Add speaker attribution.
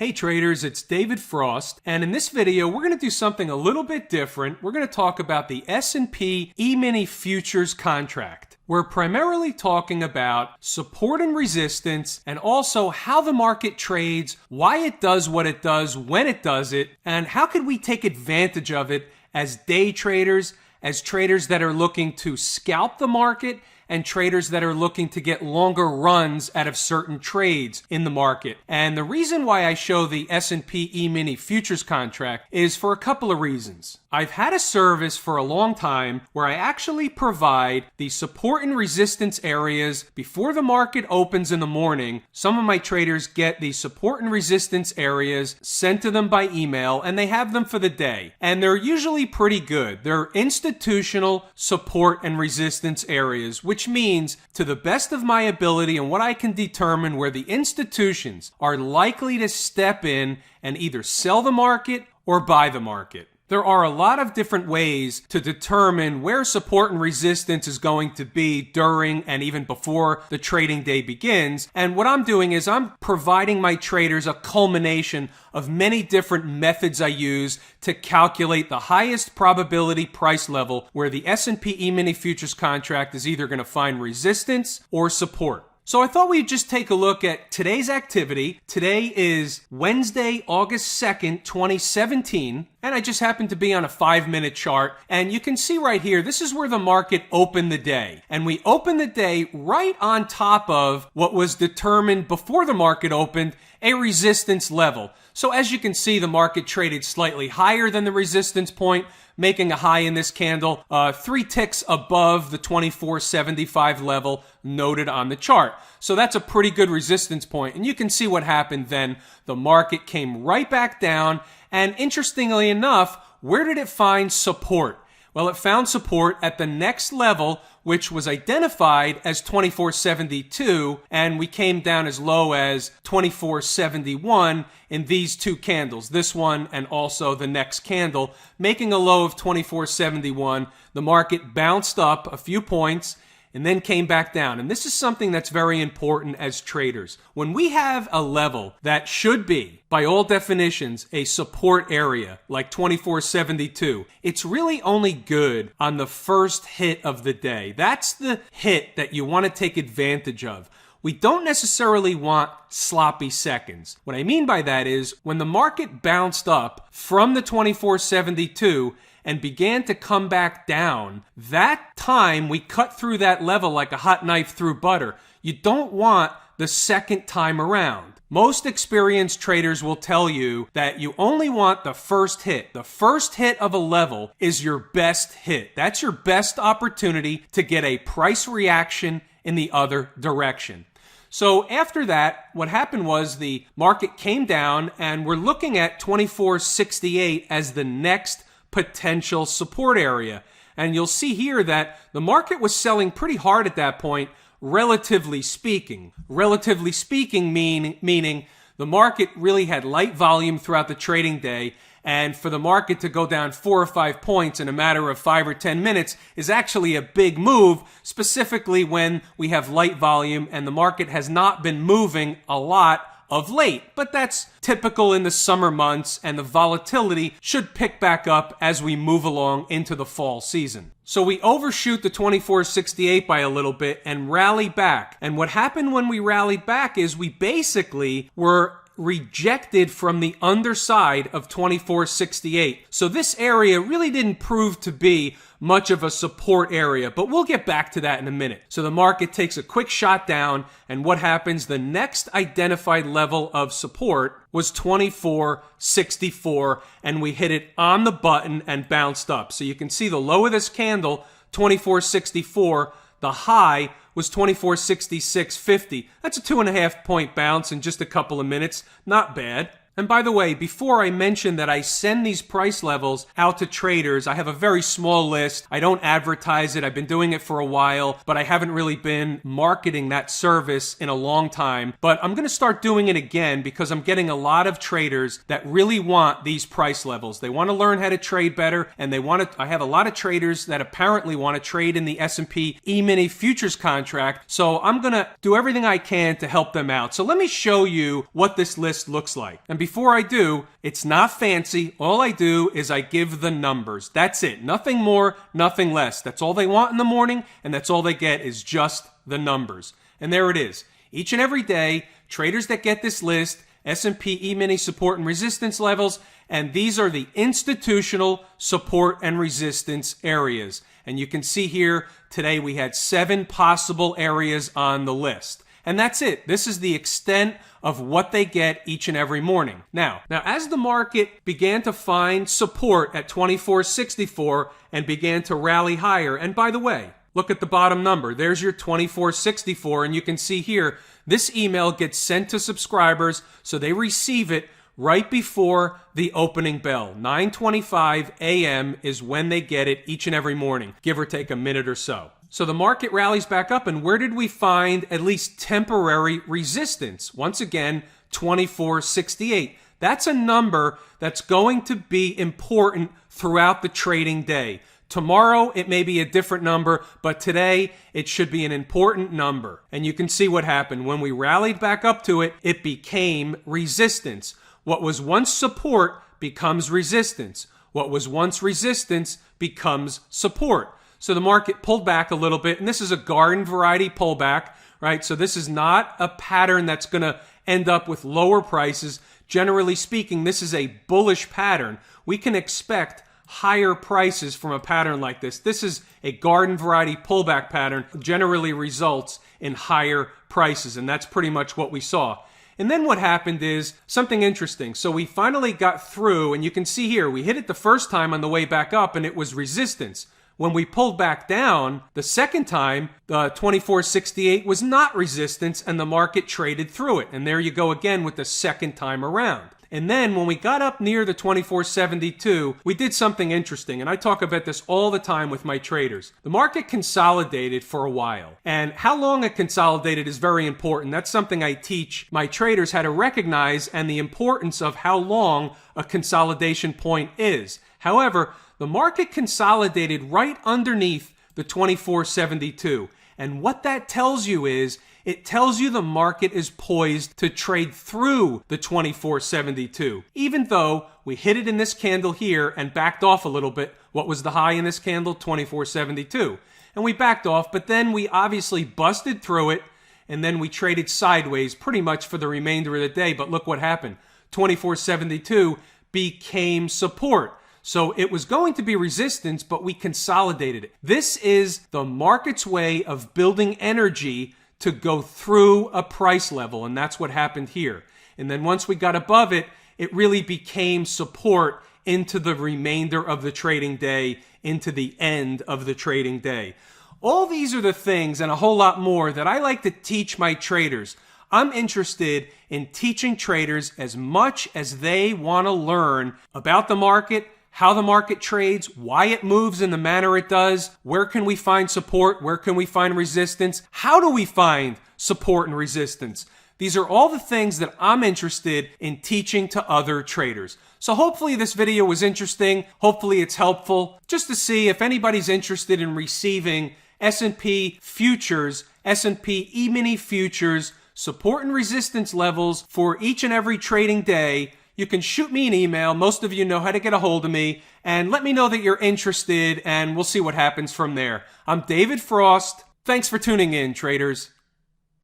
Speaker 1: Hey traders, it's David Frost, and in this video we're going to do something a little bit different. We're going to talk about the S&P Emini Futures Contract. We're primarily talking about support and resistance, and also how the market trades, why it does what it does, when it does it, and how could we take advantage of it as day traders, as traders that are looking to scalp the market, and traders that are looking to get longer runs out of certain trades in the market. And the reason why I show the S&P Emini Futures Contract is for a couple of reasons. I've had a service for a long time where I actually provide the support and resistance areas before the market opens in the morning. Some of my traders get the support and resistance areas sent to them by email, and they have them for the day. And they're usually pretty good. They're institutional support and resistance areas, which means, to the best of my ability and what I can determine, where the institutions are likely to step in and either sell the market or buy the market. There are a lot of different ways to determine where support and resistance is going to be during and even before the trading day begins. And what I'm doing is I'm providing my traders a culmination of many different methods I use to calculate the highest probability price level where the S&P Emini Futures Contract is either going to find resistance or support. So I thought we'd just take a look at today's activity. Today is Wednesday, August 2nd, 2017, and I just happen to be on a 5-minute chart. And you can see right here, this is where the market opened the day. And we opened the day right on top of what was determined before the market opened, a resistance level. So as you can see, the market traded slightly higher than the resistance point, making a high in this candle, 3 ticks above the 2475 level noted on the chart. So that's a pretty good resistance point. And you can see what happened then. The market came right back down. And interestingly enough, where did it find support? Well, it found support at the next level, which was identified as 2472, and we came down as low as 2471 in these two candles, this one and also the next candle, making a low of 2471. The market bounced up a few points and then came back down. And this is something that's very important as traders. When we have a level that should be, by all definitions, a support area like 2472, it's really only good on the first hit of the day. That's the hit that you want to take advantage of. We don't necessarily want sloppy seconds. What I mean by that is when the market bounced up from the 2472 and began to come back down, that time we cut through that level like a hot knife through butter. You don't want the second time around. Most experienced traders will tell you that you only want the first hit. The first hit of a level is your best hit. That's your best opportunity to get a price reaction in the other direction. So after that, what happened was the market came down, and we're looking at 2468 as the next potential support area. And you'll see here that the market was selling pretty hard at that point, relatively speaking. Relatively speaking meaning the market really had light volume throughout the trading day, and for the market to go down 4 or 5 points in a matter of 5 or 10 minutes is actually a big move, specifically when we have light volume and the market has not been moving a lot of late. But that's typical in the summer months, and the volatility should pick back up as we move along into the fall season. So we overshoot the 2468 by a little bit and rally back. And what happened when we rallied back is we basically were rejected from the underside of 2468. So this area really didn't prove to be much of a support area, but we'll get back to that in a minute. So the market takes a quick shot down, and what happens? The next identified level of support was 2464, and we hit it on the button and bounced up. So you can see the low of this candle, 2464, the high was 2466.50. That's a 2.5 point bounce in just a couple of minutes. Not bad. And by the way, before I mention that I send these price levels out to traders, I have a very small list. I don't advertise it. I've been doing it for a while, but I haven't really been marketing that service in a long time. But I'm going to start doing it again because I'm getting a lot of traders that really want these price levels. They want to learn how to trade better, and I have a lot of traders that apparently want to trade in the S&P Emini Futures Contract. So I'm going to do everything I can to help them out. So let me show you what this list looks like. And before I do, it's not fancy. All I do is I give the numbers. That's it. Nothing more, nothing less. That's all they want in the morning, and that's all they get is just the numbers. And there it is. Each and every day, traders that get this list, S&P E-mini support and resistance levels, and these are the institutional support and resistance areas. And you can see here, today we had 7 possible areas on the list. And that's it. This is the extent of what they get each and every morning. Now, as the market began to find support at 24.64 and began to rally higher, and by the way, look at the bottom number. There's your 24.64, and you can see here, this email gets sent to subscribers, so they receive it right before the opening bell. 9:25 a.m. is when they get it each and every morning, give or take a minute or so. So the market rallies back up, and where did we find at least temporary resistance? Once again, 24.68. That's a number that's going to be important throughout the trading day. Tomorrow, it may be a different number, but today, it should be an important number. And you can see what happened. When we rallied back up to it, it became resistance. What was once support becomes resistance. What was once resistance becomes support. So the market pulled back a little bit, and this is a garden variety pullback, right? So this is not a pattern that's going to end up with lower prices. Generally speaking, this is a bullish pattern. We can expect higher prices from a pattern like this. This is a garden variety pullback pattern, generally results in higher prices, and that's pretty much what we saw. And then what happened is something interesting. So we finally got through, and you can see here, we hit it the first time on the way back up, and it was resistance. When we pulled back down, the second time, the 24.68 was not resistance, and the market traded through it. And there you go again with the second time around. And then when we got up near the 24.72, we did something interesting. And I talk about this all the time with my traders. The market consolidated for a while. And how long it consolidated is very important. That's something I teach my traders how to recognize, and the importance of how long a consolidation point is. However, the market consolidated right underneath the 24.72. And what that tells you is, it tells you the market is poised to trade through the 24.72. Even though we hit it in this candle here and backed off a little bit. What was the high in this candle? 24.72. And we backed off, but then we obviously busted through it, and then we traded sideways pretty much for the remainder of the day. But look what happened. 24.72 became support. So it was going to be resistance, but we consolidated it. This is the market's way of building energy to go through a price level, and that's what happened here. And then once we got above it, it really became support into the remainder of the trading day, into the end of the trading day. All these are the things and a whole lot more that I like to teach my traders. I'm interested in teaching traders as much as they want to learn about the market, how the market trades, why it moves in the manner it does, where can we find support, where can we find resistance, how do we find support and resistance. These are all the things that I'm interested in teaching to other traders. So hopefully this video was interesting. Hopefully it's helpful just to see if anybody's interested in receiving S&P Futures, S&P Emini Futures, support and resistance levels for each and every trading day. You can shoot me an email. Most of you know how to get a hold of me. And let me know that you're interested, and we'll see what happens from there. I'm David Frost. Thanks for tuning in, traders.